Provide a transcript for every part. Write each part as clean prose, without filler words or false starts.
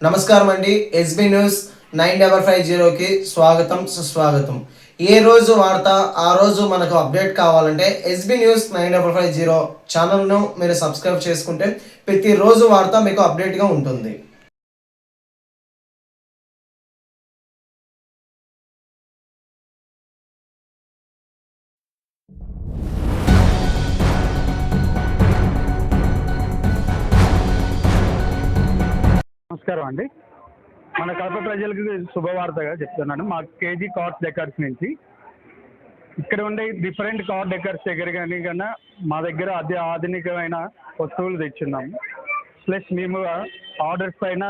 నమస్కారం అండి. SB news 9550కి స్వాగతం సుస్వాగతం. ఏ రోజు వార్త ఆ రోజు మనకు అప్డేట్ కావాలంటే ఎస్బీ న్యూస్ 9550 ఛానల్ను మీరు సబ్స్క్రైబ్ చేసుకుంటే ప్రతిరోజు వార్త మీకు అప్డేట్గా ఉంటుంది. నమస్కారం అండి. మన కడప ప్రజలకు శుభవార్తగా చెప్తున్నాను. మా కేజీ కార్డ్ డెకర్స్ నుంచి ఇక్కడ ఉండే డిఫరెంట్ కార్డ్ డెకర్స్ దగ్గర కానీ కన్నా మా దగ్గర అతి ఆధునికమైన వస్తువులు తెచ్చున్నాము. ప్లస్ మేము ఆర్డర్స్ పైన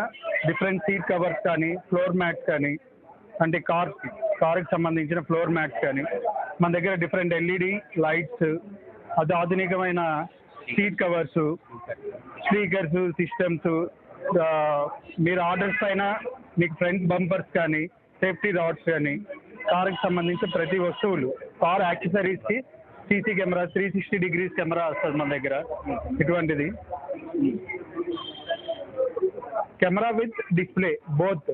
డిఫరెంట్ సీట్ కవర్స్ కానీ ఫ్లోర్ మ్యాట్స్ కానీ అంటే కార్కి సంబంధించిన ఫ్లోర్ మ్యాట్స్ కానీ మన దగ్గర డిఫరెంట్ ఎల్ఈడి లైట్స్ అతి ఆధునికమైన సీట్ కవర్సు స్పీకర్స్ సిస్టమ్స్ మీరు ఆర్డర్స్ పైన మీకు ఫ్రంట్ బంపర్స్ కానీ సేఫ్టీ రాడ్స్ కానీ కార్కి సంబంధించిన ప్రతి వస్తువులు కార్ యాక్సెసరీస్కి సీసీ కెమెరా 360 degrees కెమెరా వస్తుంది మన దగ్గర. ఇటువంటిది కెమెరా విత్ డిస్ప్లే బోత్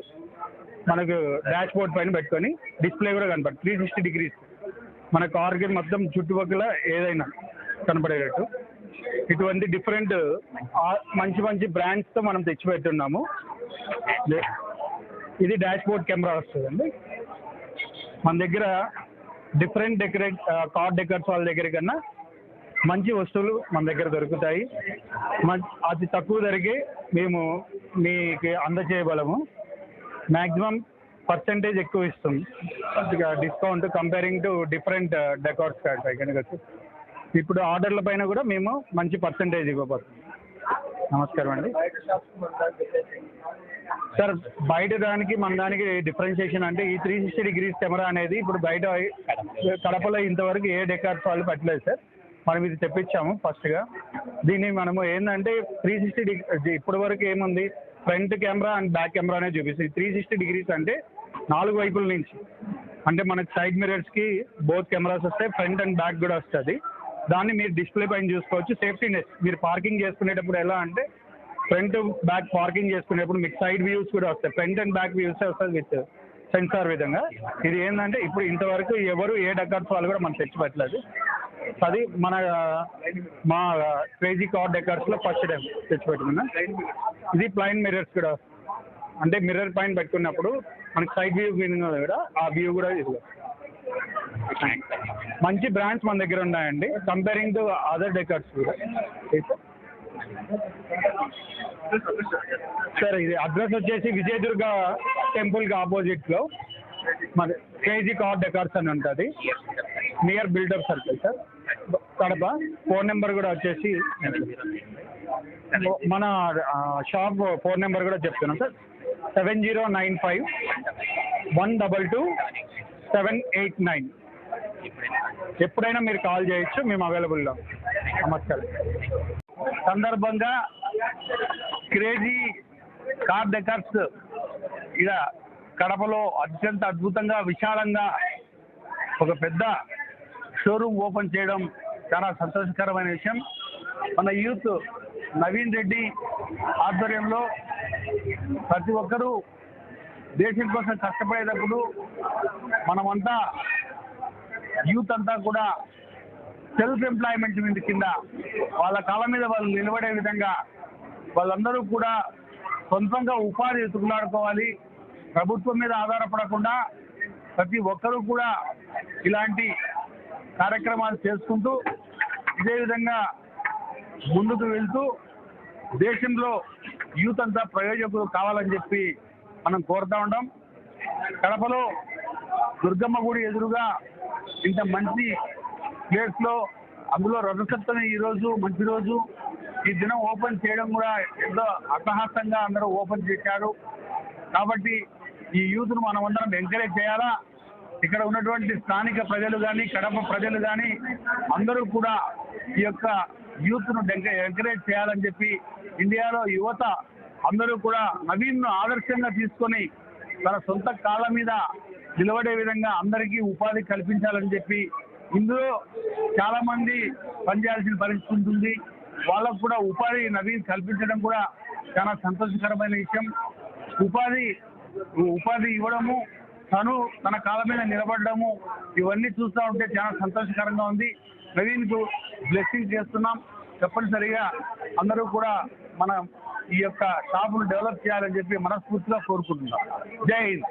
మనకు డాష్ బోర్డ్ పైన పెట్టుకొని డిస్ప్లే కూడా కనపడుతుంది 360 degrees మన కార్కి మొత్తం చుట్టుపక్కల ఏదైనా కనపడేటట్టు. ఇటువంటి డిఫరెంట్ మంచి మంచి బ్రాండ్స్తో మనం తెచ్చిపెట్టున్నాము. ఇది డాష్ బోర్డ్ కెమెరా వస్తుందండి. మన దగ్గర డిఫరెంట్ కార్ డెకర్స్ వాళ్ళ దగ్గర కన్నా మంచి వస్తువులు మన దగ్గర దొరుకుతాయి. అతి తక్కువ ధరకే మేము మీకు అందచేయగలము. మ్యాక్సిమం పర్సంటేజ్ ఎక్కువ ఇస్తుంది discount comparing to different decors కనుక ఇప్పుడు ఆర్డర్ల పైన కూడా మేము మంచి పర్సంటేజ్ ఇవ్వబోతున్నాం. నమస్కారం అండి సార్. బయట దానికి మన దానికి డిఫరెన్షియేషన్ అంటే ఈ 360 degrees కెమెరా అనేది ఇప్పుడు బయట కడపలో ఇంతవరకు ఏ డెకార్స్ వాళ్ళు పెట్టలేదు సార్. మనం ఇది తెప్పించాము ఫస్ట్గా. దీన్ని మనము ఏంటంటే 360 ఇప్పటి వరకు ఏముంది front camera and back camera అనేది చూపిస్తుంది. 360 degrees అంటే 4 వైపుల నుంచి అంటే మనకి సైడ్ మిరర్స్కి బోత్ కెమెరాస్ వస్తాయి, ఫ్రంట్ అండ్ బ్యాక్ కూడా వస్తుంది. దాన్ని మీరు డిస్ప్లే పైన చూసుకోవచ్చు. సేఫ్టీనెస్ మీరు పార్కింగ్ చేసుకునేటప్పుడు ఎలా అంటే ఫ్రంట్ బ్యాక్ పార్కింగ్ చేసుకునేటప్పుడు మీకు సైడ్ వ్యూస్ కూడా వస్తాయి. ఫ్రంట్ అండ్ బ్యాక్ వ్యూస్ వస్తుంది విత్ సెన్సార్ విధంగా. ఇది ఏంటంటే ఇప్పుడు ఇంతవరకు ఎవరు ఏ డెకార్స్ వాళ్ళు కూడా మనం తెచ్చిపెట్టలేదు. అది మా క్రేజీ కార్ డెకార్స్లో ఫస్ట్ టైం తెచ్చిపెట్టుకున్నాం. ఇది ప్లైన్ మిర్రర్స్ కూడా అంటే మిర్రర్ పైన పెట్టుకున్నప్పుడు మనకి సైడ్ వ్యూ కూడా ఆ వ్యూ కూడా ఇది మంచి బ్రాండ్స్ మన దగ్గర ఉన్నాయండి కంపేరింగ్ టు అదర్ డెకార్స్ కూడా. సార్ ఇది అడ్రస్ వచ్చేసి విజయదుర్గ టెంపుల్కి ఆపోజిట్లో మన కేజీ కార్ డెకార్స్ అని ఉంటుంది, near buildup circle sir, Kadapa. Phone number కూడా వచ్చేసి మన షాప్ ఫోన్ నెంబర్ కూడా చెప్తున్నాం సార్, 7095-122-789. ఎప్పుడైనా మీరు కాల్ చేయొచ్చు, మేము అవైలబుల్లో. నమస్కారం. సందర్భంగా క్రేజీ కార్ డెకార్స్ ఇక కడపలో అత్యంత అద్భుతంగా విశాలంగా ఒక పెద్ద షోరూమ్ ఓపెన్ చేయడం చాలా సంతోషకరమైన విషయం. మన యూత్ నవీన్ రెడ్డి ఆధ్వర్యంలో ప్రతి ఒక్కరూ దేశం కోసం కష్టపడేటప్పుడు మనమంతా యూత్ అంతా కూడా సెల్ఫ్ ఎంప్లాయ్మెంట్ కింద వాళ్ళ కాళ్ళ మీద వాళ్ళు నిలబడే విధంగా వాళ్ళందరూ కూడా సొంతంగా ఉపాధి ఎత్తుకులాడుకోవాలి. ప్రభుత్వం మీద ఆధారపడకుండా ప్రతి ఒక్కరూ కూడా ఇలాంటి కార్యక్రమాలు చేసుకుంటూ ఇదే విధంగా ముందుకు వెళ్తూ దేశంలో యూత్ అంతా ప్రయోజకులు కావాలని చెప్పి మనం కోరుతూ ఉంటాం. కడపలో దుర్గమ్మ గుడి ఎదురుగా ఇంత మంచి ప్లేస్లో అందులో రథసప్తమి ఈరోజు మంచి రోజు. ఈ దినం ఓపెన్ చేయడం కూడా ఎంతో అట్టహాసంగా అందరూ ఓపెన్ చేశారు. కాబట్టి ఈ యూత్ను మనం అందరం ఎంకరేజ్ చేయాలా. ఇక్కడ ఉన్నటువంటి స్థానిక ప్రజలు కానీ కడప ప్రజలు కానీ అందరూ కూడా ఈ యొక్క యూత్ను ఎంకరేజ్ చేయాలని చెప్పి ఇండియాలో యువత అందరూ కూడా నవీన్ను ఆదర్శంగా తీసుకొని తన సొంత కాళ్ళ మీద నిలబడే విధంగా అందరికీ ఉపాధి కల్పించాలని చెప్పి ఇందులో చాలామంది పనిచేయాల్సిన పరిస్థితి ఉంటుంది. వాళ్ళకు కూడా ఉపాధి నవీన్ కల్పించడం కూడా చాలా సంతోషకరమైన విషయం. ఉపాధి ఇవ్వడము, తన కాళ్ళ మీద నిలబడము, ఇవన్నీ చూస్తూ ఉంటే చాలా సంతోషకరంగా ఉంది. నవీన్కు బ్లెస్సింగ్ చేస్తున్నాం. తప్పనిసరిగా అందరూ కూడా మనం ఈ యొక్క షాపును డెవలప్ చేయాలని చెప్పి మనస్ఫూర్తిగా కోరుకుంటున్నాం. జై హింద్.